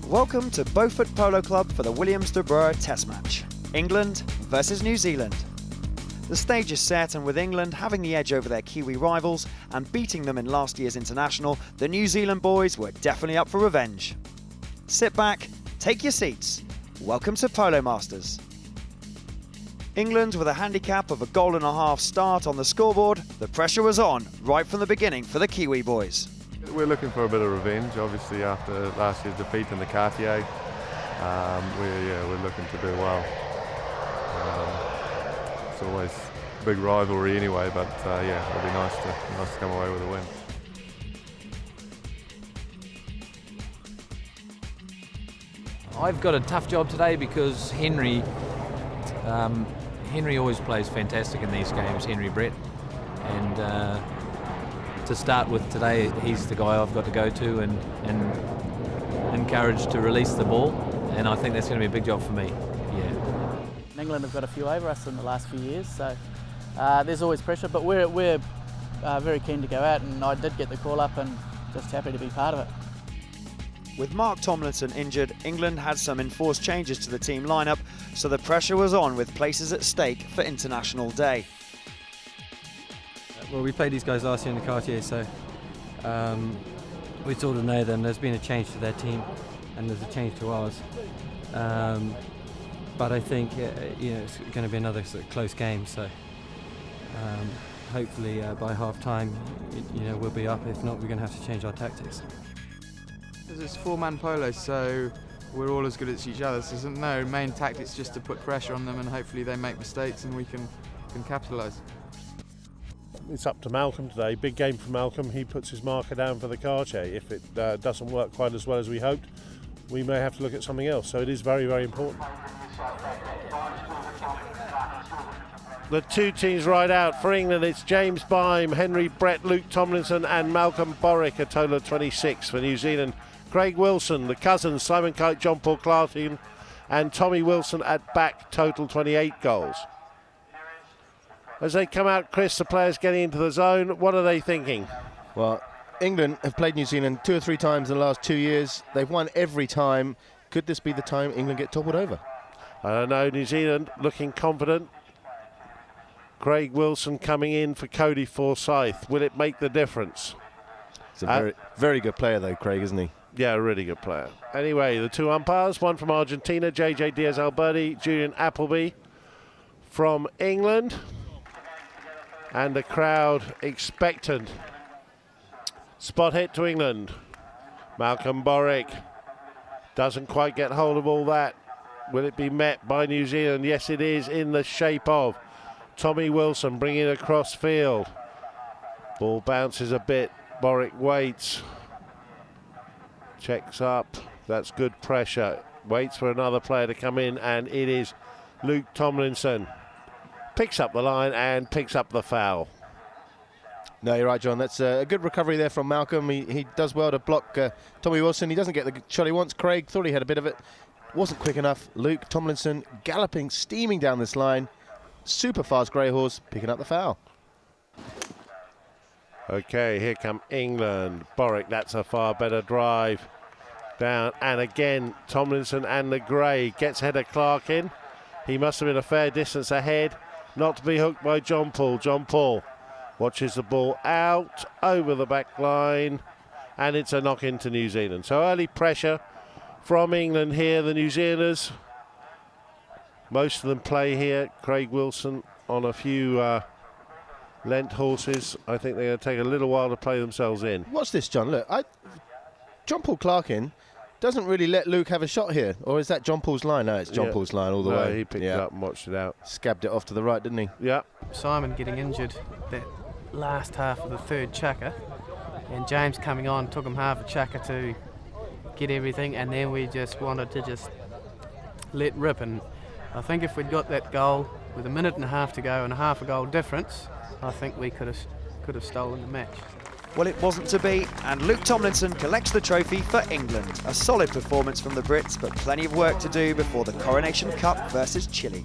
Welcome to Beaufort Polo Club for the Williams de Burgh Test match. England versus New Zealand. The stage is set, and with England having the edge over their Kiwi rivals and beating them in last year's international, the New Zealand boys were definitely up for revenge. Sit back, take your seats. Welcome to Polo Masters. England with a handicap of a goal and a half start on the scoreboard, the pressure was on right from the beginning for the Kiwi boys. We're looking for a bit of revenge, obviously, after last year's defeat in the Cartier. We're looking to do well. It's always a big rivalry anyway, but it'll be nice to come away with a win. I've got a tough job today because Henry always plays fantastic in these games, Henry Brett, and to start with today, he's the guy I've got to go to and encourage to release the ball, and I think that's going to be a big job for me. Yeah. England have got a few over us in the last few years, so there's always pressure, but we're very keen to go out, and I did get the call up and just happy to be part of it. With Mark Tomlinson injured, England had some enforced changes to the team lineup, so the pressure was on with places at stake for International Day. Well, we played these guys last year in the Cartier, so we sort of know them. There's been a change to their team, and there's a change to ours. But I think it's going to be another sort of close game. So hopefully by half time, we'll be up. If not, we're going to have to change our tactics. Because it's four-man polo, so we're all as good as each other. So there's no main tactics, just to put pressure on them, and hopefully they make mistakes and we can capitalise. It's up to Malcolm today. Big game for Malcolm. He puts his marker down for the Cartier. If it doesn't work quite as well as we hoped, we may have to look at something else. So it is very, very important. The two teams right out for England. It's James Byam, Henry Brett, Luke Tomlinson and Malcolm Borwick, a total of 26. For New Zealand, Craig Wilson, the cousins, Simon Kite, John Paul Clarkin and Tommy Wilson at back, total 28 goals. As they come out, Chris, the players getting into the zone, what are they thinking? Well, England have played New Zealand 2 or 3 times in the last 2 years. They've won every time. Could this be the time England get toppled over? I don't know. New Zealand looking confident. Craig Wilson coming in for Cody Forsyth. Will it make the difference? He's a very, very good player, though, Craig, isn't he? Yeah, a really good player. Anyway, the two umpires, one from Argentina, JJ Diaz-Alberti, Julian Appleby from England. And the crowd expectant. Spot hit to England. Malcolm Borwick doesn't quite get hold of all that. Will it be met by New Zealand? Yes, it is, in the shape of Tommy Wilson bringing it across field. Ball bounces a bit. Borwick waits. Checks up. That's good pressure. Waits for another player to come in, and it is Luke Tomlinson. Picks up the line and picks up the foul. No, you're right, John. That's a good recovery there from Malcolm. He does well to block Tommy Wilson. He doesn't get the shot he wants. Craig thought he had a bit of it. Wasn't quick enough. Luke Tomlinson galloping, steaming down this line. Super fast grey horse, picking up the foul. Okay, here come England. Borwick, that's a far better drive. Down, and again, Tomlinson and the grey. Gets ahead of Clarkin. He must have been a fair distance ahead. Not to be hooked by John Paul. John Paul watches the ball out over the back line, and it's a knock into New Zealand. So early pressure from England here. The New Zealanders, most of them play here. Craig Wilson on a few lent horses. I think they're going to take a little while to play themselves in. What's this, John? Look, John Paul Clarkin doesn't really let Luke have a shot here. Or is that John Paul's line? No, it's John Paul's line all the way. He picked it up and watched it out. Scabbed it off to the right, didn't he? Yeah. Simon getting injured that last half of the third chukker, and James coming on took him half a chukker to get everything, and then we just wanted to just let rip. And I think if we'd got that goal with a minute and a half to go and a half a goal difference, I think we could have stolen the match. Well, it wasn't to be, and Luke Tomlinson collects the trophy for England. A solid performance from the Brits, but plenty of work to do before the Coronation Cup versus Chile.